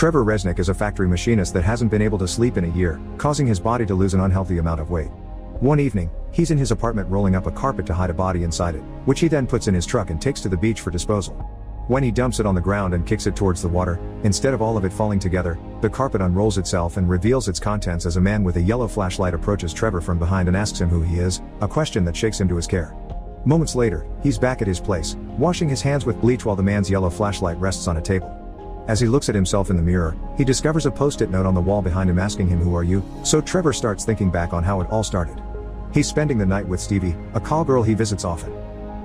Trevor Resnick is a factory machinist that hasn't been able to sleep in a year, causing his body to lose an unhealthy amount of weight. One evening, he's in his apartment rolling up a carpet to hide a body inside it, which he then puts in his truck and takes to the beach for disposal. When he dumps it on the ground and kicks it towards the water, instead of all of it falling together, the carpet unrolls itself and reveals its contents as a man with a yellow flashlight approaches Trevor from behind and asks him who he is, a question that shakes him to his core. Moments later, he's back at his place, washing his hands with bleach while the man's yellow flashlight rests on a table. As he looks at himself in the mirror, he discovers a post-it note on the wall behind him asking him who are you, so Trevor starts thinking back on how it all started. He's spending the night with Stevie, a call girl he visits often.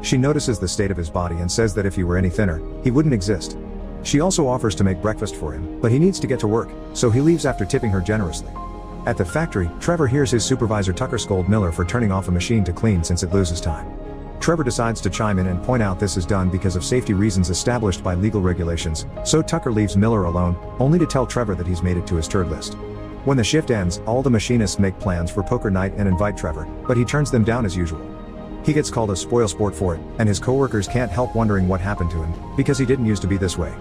She notices the state of his body and says that if he were any thinner, he wouldn't exist. She also offers to make breakfast for him, but he needs to get to work, so he leaves after tipping her generously. At the factory, Trevor hears his supervisor Tucker scold Miller for turning off a machine to clean since it loses time. Trevor decides to chime in and point out this is done because of safety reasons established by legal regulations, so Tucker leaves Miller alone, only to tell Trevor that he's made it to his turd list. When the shift ends, all the machinists make plans for poker night and invite Trevor, but he turns them down as usual. He gets called a spoilsport for it, and his coworkers can't help wondering what happened to him, because he didn't used to be this way.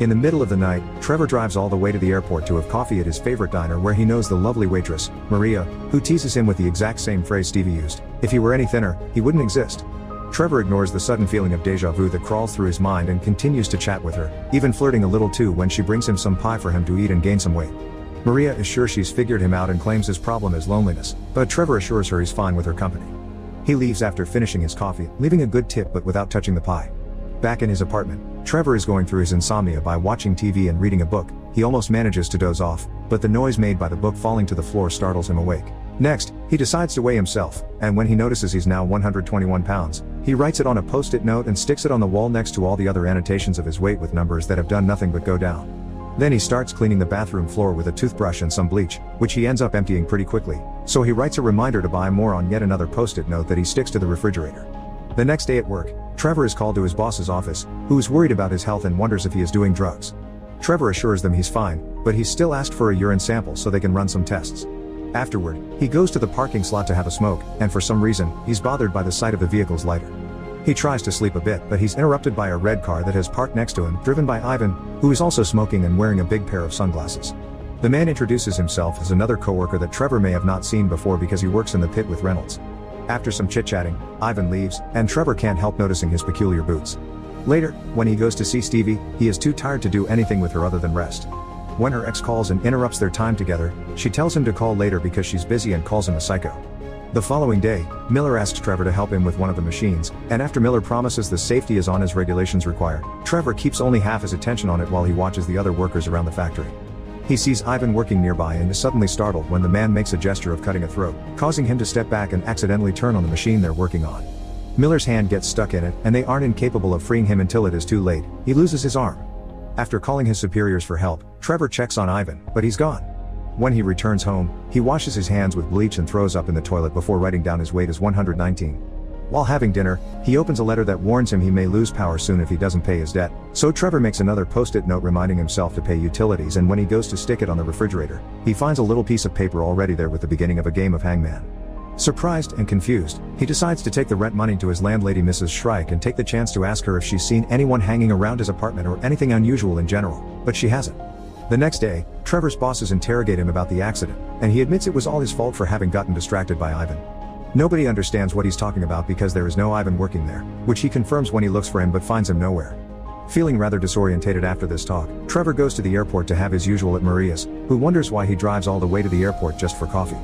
In the middle of the night, Trevor drives all the way to the airport to have coffee at his favorite diner where he knows the lovely waitress, Maria, who teases him with the exact same phrase Stevie used, if he were any thinner, he wouldn't exist. Trevor ignores the sudden feeling of déjà vu that crawls through his mind and continues to chat with her, even flirting a little too when she brings him some pie for him to eat and gain some weight. Maria is sure she's figured him out and claims his problem is loneliness, but Trevor assures her he's fine with her company. He leaves after finishing his coffee, leaving a good tip but without touching the pie. Back in his apartment, Trevor is going through his insomnia by watching TV and reading a book. He almost manages to doze off, but the noise made by the book falling to the floor startles him awake. Next, he decides to weigh himself, and when he notices he's now 121 pounds, he writes it on a post-it note and sticks it on the wall next to all the other annotations of his weight with numbers that have done nothing but go down. Then he starts cleaning the bathroom floor with a toothbrush and some bleach, which he ends up emptying pretty quickly, so he writes a reminder to buy more on yet another post-it note that he sticks to the refrigerator. The next day at work, Trevor is called to his boss's office, who is worried about his health and wonders if he is doing drugs. Trevor assures them he's fine, but he's still asked for a urine sample so they can run some tests. Afterward, he goes to the parking slot to have a smoke, and for some reason, he's bothered by the sight of the vehicle's lighter. He tries to sleep a bit but he's interrupted by a red car that has parked next to him, driven by Ivan, who is also smoking and wearing a big pair of sunglasses. The man introduces himself as another coworker that Trevor may have not seen before because he works in the pit with Reynolds. After some chit-chatting, Ivan leaves, and Trevor can't help noticing his peculiar boots. Later, when he goes to see Stevie, he is too tired to do anything with her other than rest. When her ex calls and interrupts their time together, she tells him to call later because she's busy and calls him a psycho. The following day, Miller asks Trevor to help him with one of the machines, and after Miller promises the safety is on as regulations require, Trevor keeps only half his attention on it while he watches the other workers around the factory. He sees Ivan working nearby and is suddenly startled when the man makes a gesture of cutting a throat, causing him to step back and accidentally turn on the machine they're working on. Miller's hand gets stuck in it, and they aren't incapable of freeing him until it is too late. He loses his arm. After calling his superiors for help, Trevor checks on Ivan, but he's gone. When he returns home, he washes his hands with bleach and throws up in the toilet before writing down his weight as 119. While having dinner, he opens a letter that warns him he may lose power soon if he doesn't pay his debt, so Trevor makes another post-it note reminding himself to pay utilities, and when he goes to stick it on the refrigerator, he finds a little piece of paper already there with the beginning of a game of hangman. Surprised and confused, he decides to take the rent money to his landlady Mrs. Shrike and take the chance to ask her if she's seen anyone hanging around his apartment or anything unusual in general, but she hasn't. The next day, Trevor's bosses interrogate him about the accident, and he admits it was all his fault for having gotten distracted by Ivan. Nobody understands what he's talking about because there is no Ivan working there, which he confirms when he looks for him but finds him nowhere. Feeling rather disorientated after this talk, Trevor goes to the airport to have his usual at Maria's, who wonders why he drives all the way to the airport just for coffee.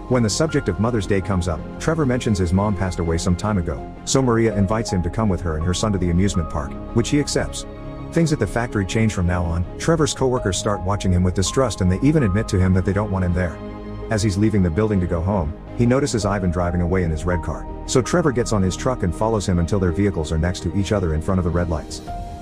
When the subject of Mother's Day comes up, Trevor mentions his mom passed away some time ago, so Maria invites him to come with her and her son to the amusement park, which he accepts. Things at the factory change from now on. Trevor's coworkers start watching him with distrust and they even admit to him that they don't want him there. As he's leaving the building to go home, he notices Ivan driving away in his red car, so Trevor gets on his truck and follows him until their vehicles are next to each other in front of the red lights.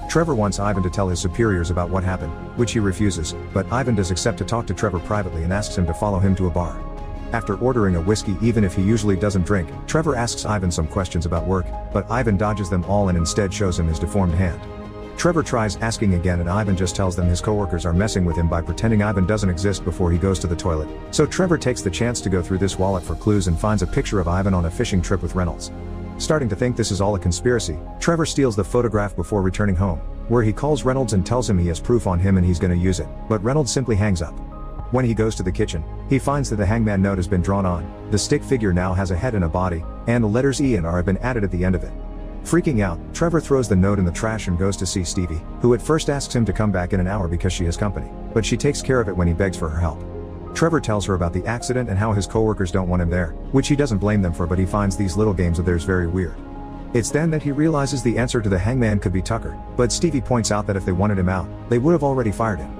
Trevor wants Ivan to tell his superiors about what happened, which he refuses, but Ivan does accept to talk to Trevor privately and asks him to follow him to a bar. After ordering a whiskey even if he usually doesn't drink, Trevor asks Ivan some questions about work, but Ivan dodges them all and instead shows him his deformed hand. Trevor tries asking again and Ivan just tells them his coworkers are messing with him by pretending Ivan doesn't exist before he goes to the toilet, so Trevor takes the chance to go through this wallet for clues and finds a picture of Ivan on a fishing trip with Reynolds. Starting to think this is all a conspiracy, Trevor steals the photograph before returning home. where he calls Reynolds and tells him he has proof on him and he's gonna use it, but Reynolds simply hangs up. When he goes to the kitchen, he finds that the hangman note has been drawn on, the stick figure now has a head and a body, and the letters E and R have been added at the end of it. Freaking out, Trevor throws the note in the trash and goes to see Stevie, who at first asks him to come back in an hour because she has company, but she takes care of it when he begs for her help. Trevor tells her about the accident and how his coworkers don't want him there, which he doesn't blame them for, but he finds these little games of theirs very weird. It's then that he realizes the answer to the hangman could be Tucker, but Stevie points out that if they wanted him out, they would have already fired him.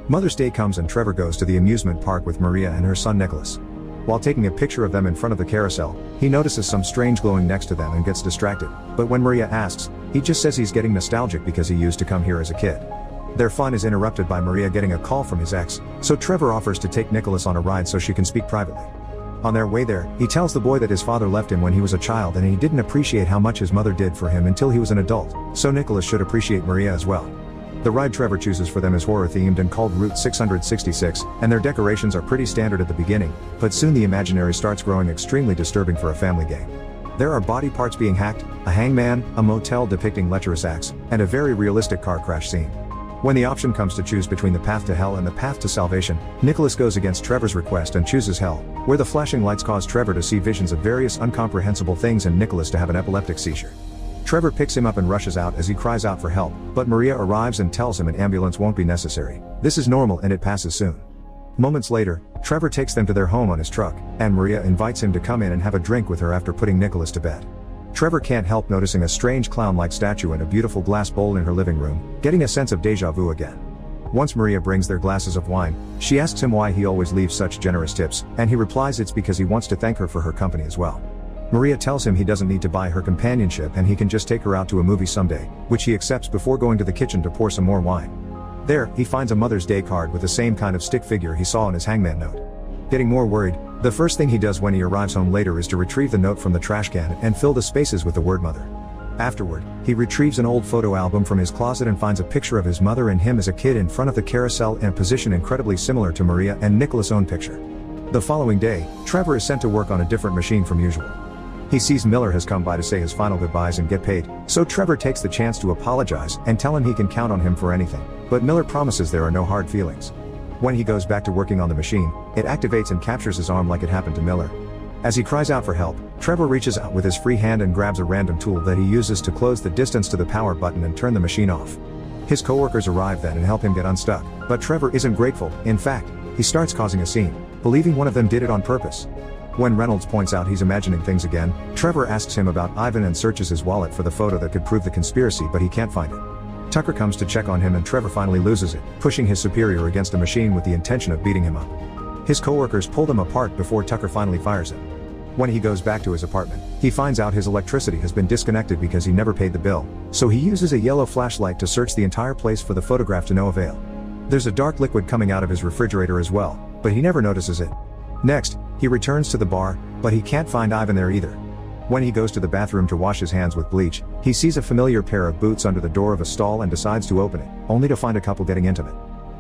Mother's Day comes and Trevor goes to the amusement park with Maria and her son Nicholas. While taking a picture of them in front of the carousel, he notices some strange glowing next to them and gets distracted, but when Maria asks, he just says he's getting nostalgic because he used to come here as a kid. Their fun is interrupted by Maria getting a call from his ex, so Trevor offers to take Nicholas on a ride so she can speak privately. On their way there, he tells the boy that his father left him when he was a child and he didn't appreciate how much his mother did for him until he was an adult, so Nicholas should appreciate Maria as well. The ride Trevor chooses for them is horror-themed and called Route 666, and their decorations are pretty standard at the beginning, but soon the imaginary starts growing extremely disturbing for a family game. There are body parts being hacked, a hangman, a motel depicting lecherous acts, and a very realistic car crash scene. When the option comes to choose between the path to hell and the path to salvation, Nicholas goes against Trevor's request and chooses hell, where the flashing lights cause Trevor to see visions of various incomprehensible things and Nicholas to have an epileptic seizure. Trevor picks him up and rushes out as he cries out for help, but Maria arrives and tells him an ambulance won't be necessary. This is normal and it passes soon. Moments later, Trevor takes them to their home on his truck, and Maria invites him to come in and have a drink with her after putting Nicholas to bed. Trevor can't help noticing a strange clown-like statue and a beautiful glass bowl in her living room, getting a sense of déjà vu again. Once Maria brings their glasses of wine, she asks him why he always leaves such generous tips, and he replies it's because he wants to thank her for her company as well. Maria tells him he doesn't need to buy her companionship and he can just take her out to a movie someday, which he accepts before going to the kitchen to pour some more wine. There, he finds a Mother's Day card with the same kind of stick figure he saw in his hangman note. Getting more worried, the first thing he does when he arrives home later is to retrieve the note from the trash can and fill the spaces with the word mother. Afterward, he retrieves an old photo album from his closet and finds a picture of his mother and him as a kid in front of the carousel in a position incredibly similar to Maria and Nicholas' own picture. The following day, Trevor is sent to work on a different machine from usual. He sees Miller has come by to say his final goodbyes and get paid, so Trevor takes the chance to apologize and tell him he can count on him for anything, but Miller promises there are no hard feelings. When he goes back to working on the machine, it activates and captures his arm like it happened to Miller. As he cries out for help, Trevor reaches out with his free hand and grabs a random tool that he uses to close the distance to the power button and turn the machine off. His coworkers arrive then and help him get unstuck, but Trevor isn't grateful. In fact, he starts causing a scene, believing one of them did it on purpose. When Reynolds points out he's imagining things again, Trevor asks him about Ivan and searches his wallet for the photo that could prove the conspiracy, but he can't find it. Tucker comes to check on him and Trevor finally loses it, pushing his superior against a machine with the intention of beating him up. His coworkers pull them apart before Tucker finally fires him. When he goes back to his apartment, he finds out his electricity has been disconnected because he never paid the bill, so he uses a yellow flashlight to search the entire place for the photograph to no avail. There's a dark liquid coming out of his refrigerator as well, but he never notices it. Next, he returns to the bar, but he can't find Ivan there either. When he goes to the bathroom to wash his hands with bleach, he sees a familiar pair of boots under the door of a stall and decides to open it, only to find a couple getting intimate.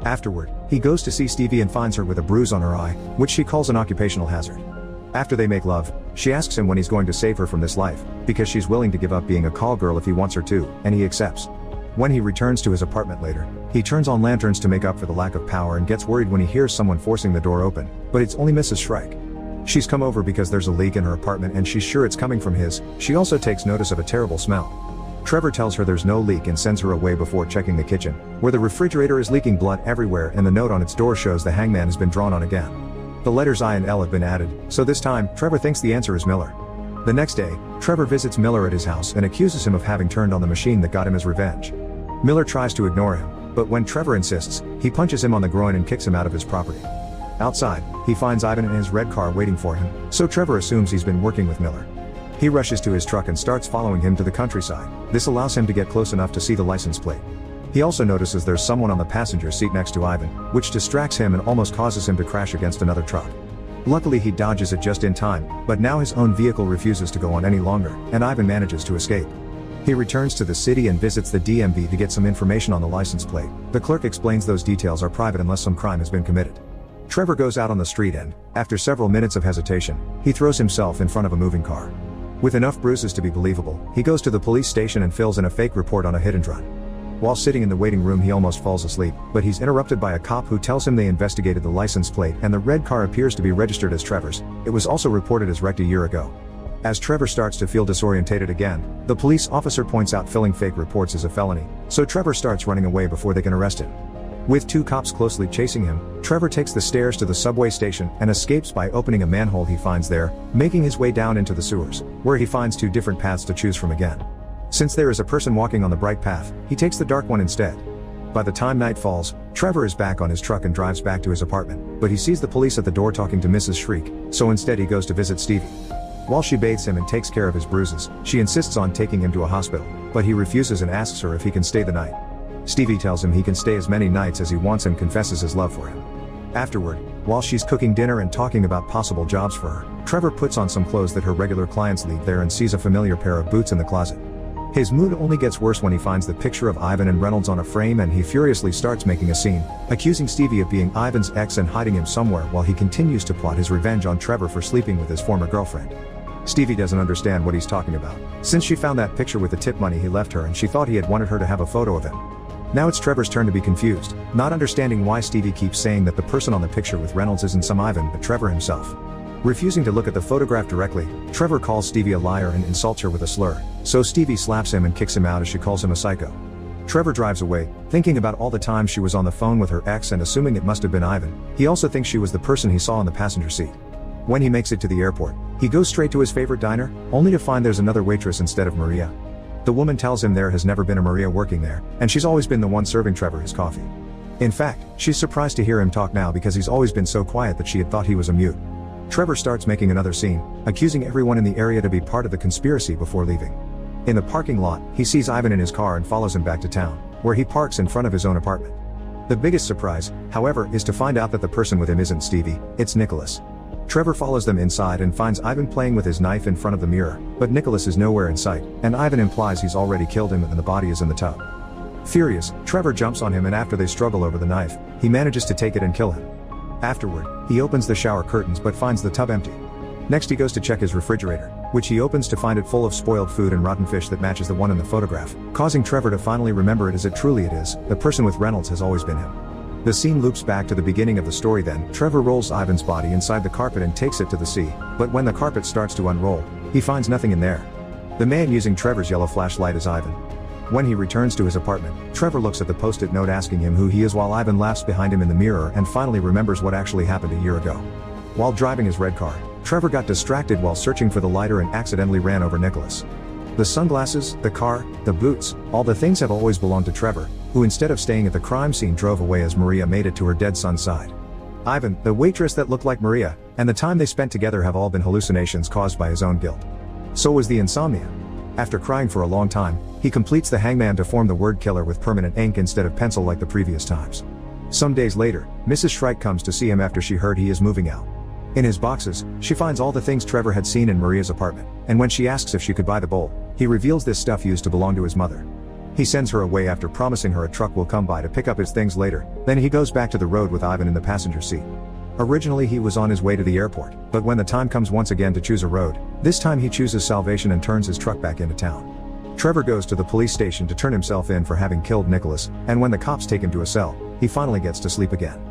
Afterward, he goes to see Stevie and finds her with a bruise on her eye, which she calls an occupational hazard. After they make love, she asks him when he's going to save her from this life, because she's willing to give up being a call girl if he wants her to, and he accepts. When he returns to his apartment later, he turns on lanterns to make up for the lack of power and gets worried when he hears someone forcing the door open, but it's only Mrs. Shrike. She's come over because there's a leak in her apartment and she's sure it's coming from his. She also takes notice of a terrible smell. Trevor tells her there's no leak and sends her away before checking the kitchen, where the refrigerator is leaking blood everywhere and the note on its door shows the hangman has been drawn on again. The letters I and L have been added, so this time, Trevor thinks the answer is Miller. The next day, Trevor visits Miller at his house and accuses him of having turned on the machine that got him his revenge. Miller tries to ignore him, but when Trevor insists, he punches him on the groin and kicks him out of his property. Outside, he finds Ivan in his red car waiting for him, so Trevor assumes he's been working with Miller. He rushes to his truck and starts following him to the countryside. This allows him to get close enough to see the license plate. He also notices there's someone on the passenger seat next to Ivan, which distracts him and almost causes him to crash against another truck. Luckily he dodges it just in time, but now his own vehicle refuses to go on any longer, and Ivan manages to escape. He returns to the city and visits the DMV to get some information on the license plate. The clerk explains those details are private unless some crime has been committed. Trevor goes out on the street and, after several minutes of hesitation, he throws himself in front of a moving car. With enough bruises to be believable, he goes to the police station and fills in a fake report on a hit and run. While sitting in the waiting room he almost falls asleep, but he's interrupted by a cop who tells him they investigated the license plate and the red car appears to be registered as Trevor's. It was also reported as wrecked a year ago. As Trevor starts to feel disorientated again, the police officer points out filling fake reports is a felony, so Trevor starts running away before they can arrest him. With two cops closely chasing him, Trevor takes the stairs to the subway station and escapes by opening a manhole he finds there, making his way down into the sewers, where he finds two different paths to choose from again. Since there is a person walking on the bright path, he takes the dark one instead. By the time night falls, Trevor is back on his truck and drives back to his apartment, but he sees the police at the door talking to Mrs. Shriek, so instead he goes to visit Stevie. While she bathes him and takes care of his bruises, she insists on taking him to a hospital, but he refuses and asks her if he can stay the night. Stevie tells him he can stay as many nights as he wants and confesses his love for him. Afterward, while she's cooking dinner and talking about possible jobs for her, Trevor puts on some clothes that her regular clients leave there and sees a familiar pair of boots in the closet. His mood only gets worse when he finds the picture of Ivan and Reynolds on a frame and he furiously starts making a scene, accusing Stevie of being Ivan's ex and hiding him somewhere while he continues to plot his revenge on Trevor for sleeping with his former girlfriend. Stevie doesn't understand what he's talking about, since she found that picture with the tip money he left her and she thought he had wanted her to have a photo of him. Now it's Trevor's turn to be confused, not understanding why Stevie keeps saying that the person on the picture with Reynolds isn't some Ivan but Trevor himself. Refusing to look at the photograph directly, Trevor calls Stevie a liar and insults her with a slur, so Stevie slaps him and kicks him out as she calls him a psycho. Trevor drives away, thinking about all the times she was on the phone with her ex and assuming it must have been Ivan. He also thinks she was the person he saw in the passenger seat. When he makes it to the airport, he goes straight to his favorite diner, only to find there's another waitress instead of Maria. The woman tells him there has never been a Maria working there, and she's always been the one serving Trevor his coffee. In fact, she's surprised to hear him talk now because he's always been so quiet that she had thought he was a mute. Trevor starts making another scene, accusing everyone in the area to be part of the conspiracy before leaving. In the parking lot, he sees Ivan in his car and follows him back to town, where he parks in front of his own apartment. The biggest surprise, however, is to find out that the person with him isn't Stevie, it's Nicholas. Trevor follows them inside and finds Ivan playing with his knife in front of the mirror, but Nicholas is nowhere in sight, and Ivan implies he's already killed him and the body is in the tub. Furious, Trevor jumps on him and after they struggle over the knife, he manages to take it and kill him. Afterward, he opens the shower curtains but finds the tub empty. Next he goes to check his refrigerator, which he opens to find it full of spoiled food and rotten fish that matches the one in the photograph, causing Trevor to finally remember it as it truly is, the person with Reynolds has always been him. The scene loops back to the beginning of the story then, Trevor rolls Ivan's body inside the carpet and takes it to the sea, but when the carpet starts to unroll, he finds nothing in there. The man using Trevor's yellow flashlight is Ivan. When he returns to his apartment, Trevor looks at the post-it note asking him who he is while Ivan laughs behind him in the mirror and finally remembers what actually happened a year ago. While driving his red car, Trevor got distracted while searching for the lighter and accidentally ran over Nicholas. The sunglasses, the car, the boots, all the things have always belonged to Trevor, who instead of staying at the crime scene drove away as Maria made it to her dead son's side. Ivan, the waitress that looked like Maria, and the time they spent together have all been hallucinations caused by his own guilt. So was the insomnia. After crying for a long time, he completes the hangman to form the word killer with permanent ink instead of pencil like the previous times. Some days later, Mrs. Shrike comes to see him after she heard he is moving out. In his boxes, she finds all the things Trevor had seen in Maria's apartment, and when she asks if she could buy the bowl, he reveals this stuff used to belong to his mother. He sends her away after promising her a truck will come by to pick up his things later, then he goes back to the road with Ivan in the passenger seat. Originally he was on his way to the airport, but when the time comes once again to choose a road, this time he chooses salvation and turns his truck back into town. Trevor goes to the police station to turn himself in for having killed Nicholas, and when the cops take him to a cell, he finally gets to sleep again.